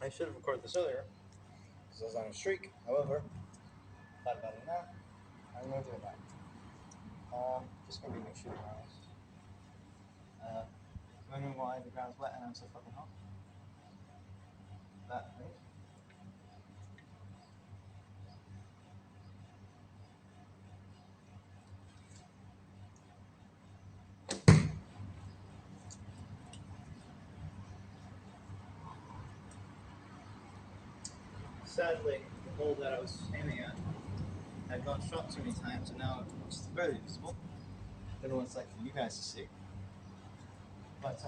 I should have recorded this earlier because I was on a streak. However, thought about it now. I'm going to do it now. Just going to be my shooting hours. Wondering why the ground's wet and I'm so fucking hot? That thing. Sadly, the hole that I was aiming at had got shot too many times, and now it's barely visible. I don't know what it's like for you guys to see. But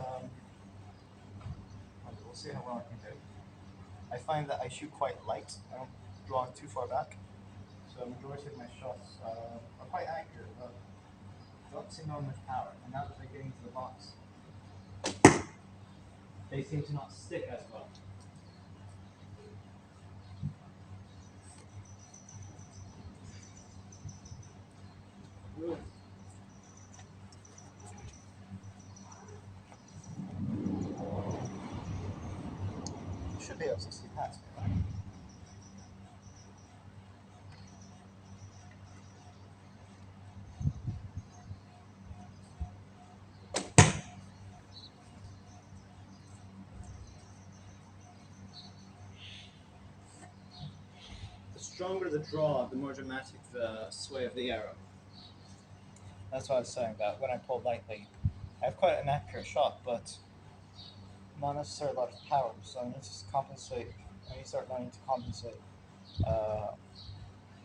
we'll see how well I can do. I find that I shoot quite light. I don't draw too far back. So the majority of my shots are quite accurate, but don't seem to have much power. And now that they're getting to the box, they seem to not stick as well. Ooh. Should be able to see past me, right? The stronger the draw, the more dramatic the sway of the arrow. That's what I was saying about when I pull lightly. I have quite an accurate shot, but not necessarily a lot of power, so I need to compensate. I need to start learning to compensate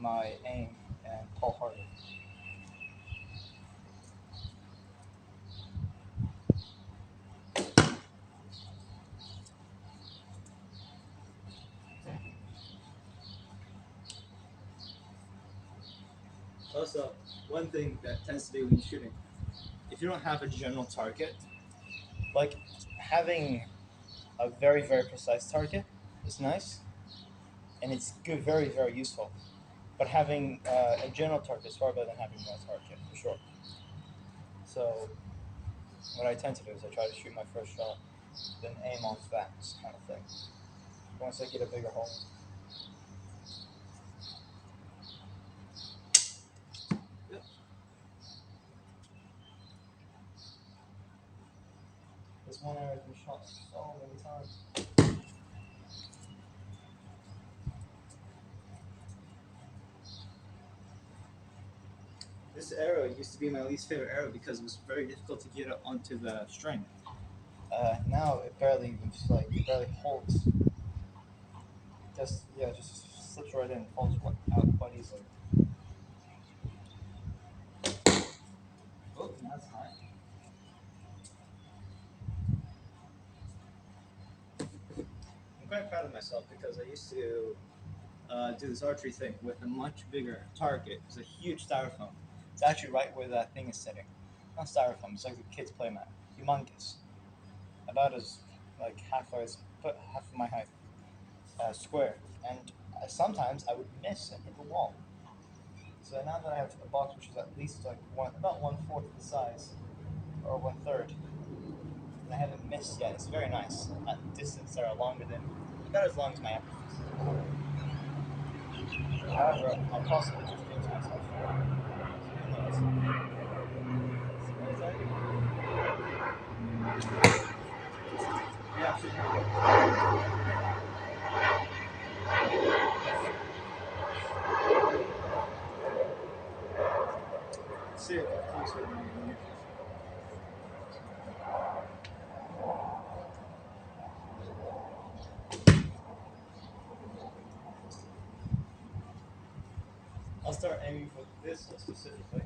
my aim and pull harder. Also, one thing that tends to be when you're shooting, if you don't have a general target, like having a very, very precise target is nice, and it's good, very, very useful. But having a general target is far better than having no target, for sure. So what I tend to do is I try to shoot my first shot, then aim on facts, kind of thing. Once I get a bigger hole. Yep. This one area has been shot so many times. This arrow used to be my least favorite arrow because it was very difficult to get it onto the string. Now it barely even it barely holds. Just slips right in, falls out quite easily. Oh, that's high. I'm quite proud of myself because I used to do this archery thing with a much bigger target. It's a huge styrofoam. It's actually right where that thing is sitting. Not styrofoam. It's like the kids' play mat. Humongous. About as half of my height. Square. And sometimes I would miss and hit the wall. So now that I have a box which is at least about 1/4 the size, or 1/3, and I haven't missed yet, it's very nice. At distance that are longer than about as long as my emphasis. However, I'll possibly just jinx myself. Yeah, see if it comes with me. I'll start aiming for this specifically.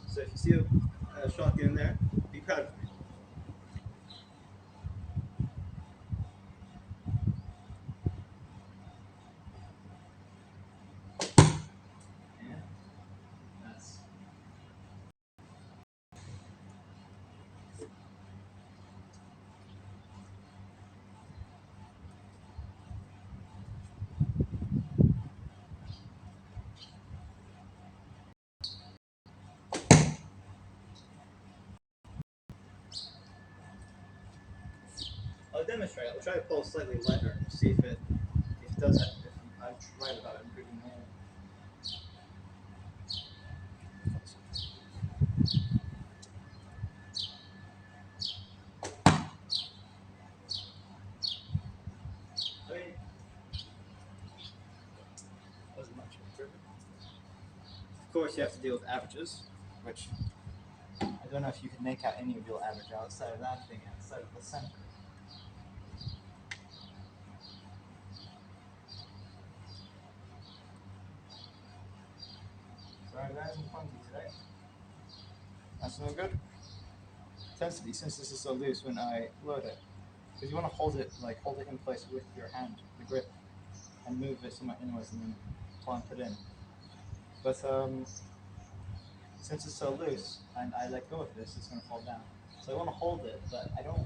So if you see a shot get in there, be proud of me. I'll demonstrate. I'll try to pull slightly lighter and see if it does that. If I'm right about improving more. I mean, wasn't much improvement. Of course, you have to deal with averages, which I don't know if you can make out any real average outside of that thing, outside of the center. Sorry guys, I'm clumsy today. That's no good. Tends to be, since this is so loose when I load it. Because you want to hold it in place with your hand, the grip, and move it somewhat inwards and then plump it in. But since it's so loose and I let go of this, it's going to fall down. So I want to hold it, but I don't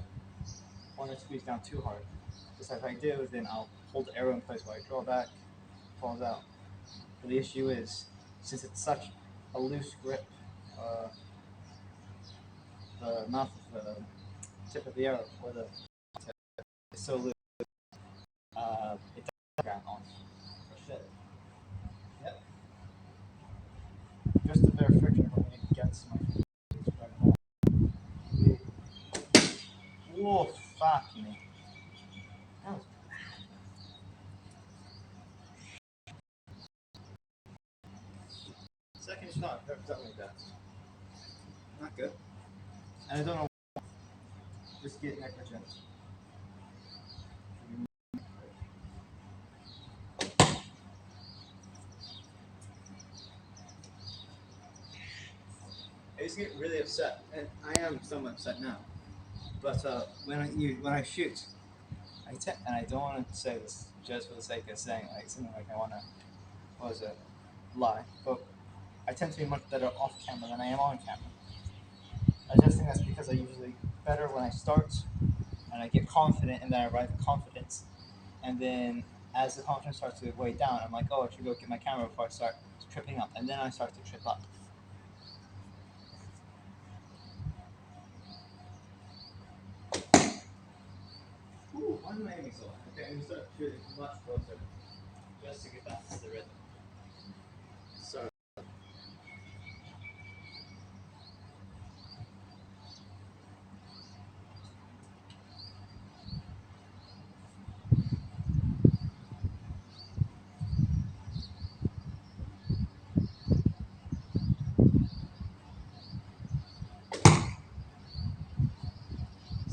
want to squeeze down too hard. Because if I do, then I'll hold the arrow in place while I draw back, it falls out. But the issue is, since it's such a loose grip, the mouth of the tip of the arrow, or the tip, is so loose, it doesn't ground on for shit. Yep. Just a bit of friction going against my feet. Whoa, fuck me. That was bad. Second shot, something like that. Not good. And I don't know. Just get negligent. I used to get really upset, and I am somewhat upset now. But when I shoot, and I don't want to say this just for the sake of saying like something like I want to lie, but I tend to be much better off camera than I am on camera. I just think that's because I usually better when I start and I get confident, and then I ride the confidence, and then as the confidence starts to weigh down, I'm like, oh, I should go get my camera before I start tripping up, and then I start to trip up. Ooh, why am I aiming so high? Okay, I'm going to start shooting much closer just to get back to the rhythm. So.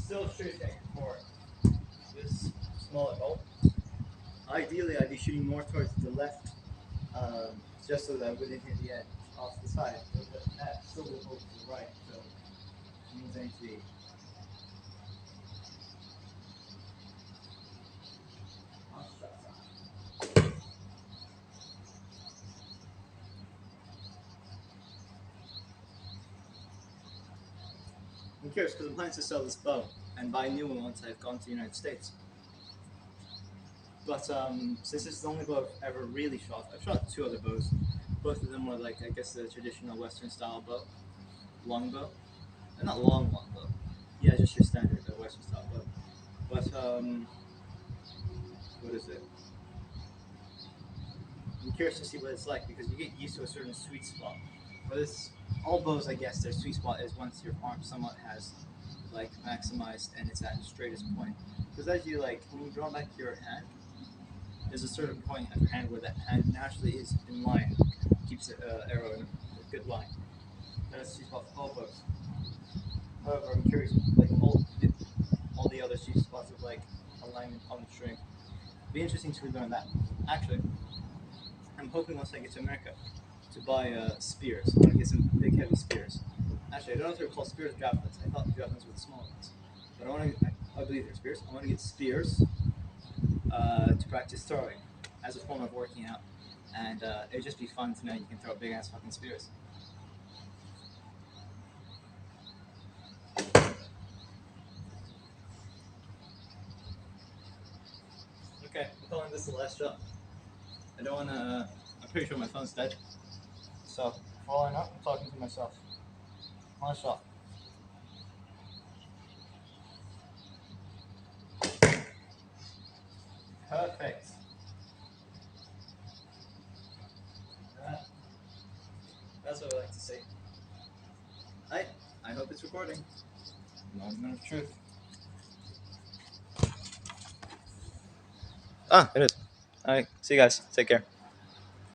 Still shooting for this smaller hole. Ideally, I'd be shooting more towards the left, just so that I wouldn't hit the edge off the side. But that still will go to the right, so it means I need to be. I'm curious because I'm planning to sell this bow and buy a new one once I've gone to the United States. But since this is the only bow I've ever really shot, I've shot 2 other bows. Both of them were like, I guess, the traditional Western style bow, long bow. Not long bow. Yeah, just your standard Western style bow. But what is it? I'm curious to see what it's like because you get used to a certain sweet spot. But it's all bows, I guess, their sweet spot is once your arm somewhat has like maximized and it's at the straightest point. Because as you like, when you draw back your hand, there's a certain point of your hand where that hand naturally is in line, keeps the arrow in a good line. That's sweet spot for all bows. However, I'm curious, like all the other sweet spots of like alignment on the string. It'd be interesting to learn that. Actually, I'm hoping once I get to America to buy spears. I want to get some big heavy spears. Actually, I don't know if they're called spears or javelins. I thought javelins were the small ones. But I believe they're spears. I want to get spears to practice throwing as a form of working out. And it'd just be fun to know you can throw big ass fucking spears. Okay, I'm calling this the last shot. I don't want to. I'm pretty sure my phone's dead. So, for all I know, I'm talking to myself. Last shot. Perfect. That's what I like to see. I hope it's recording. Moment of truth. Ah, it is. All right. See you guys. Take care.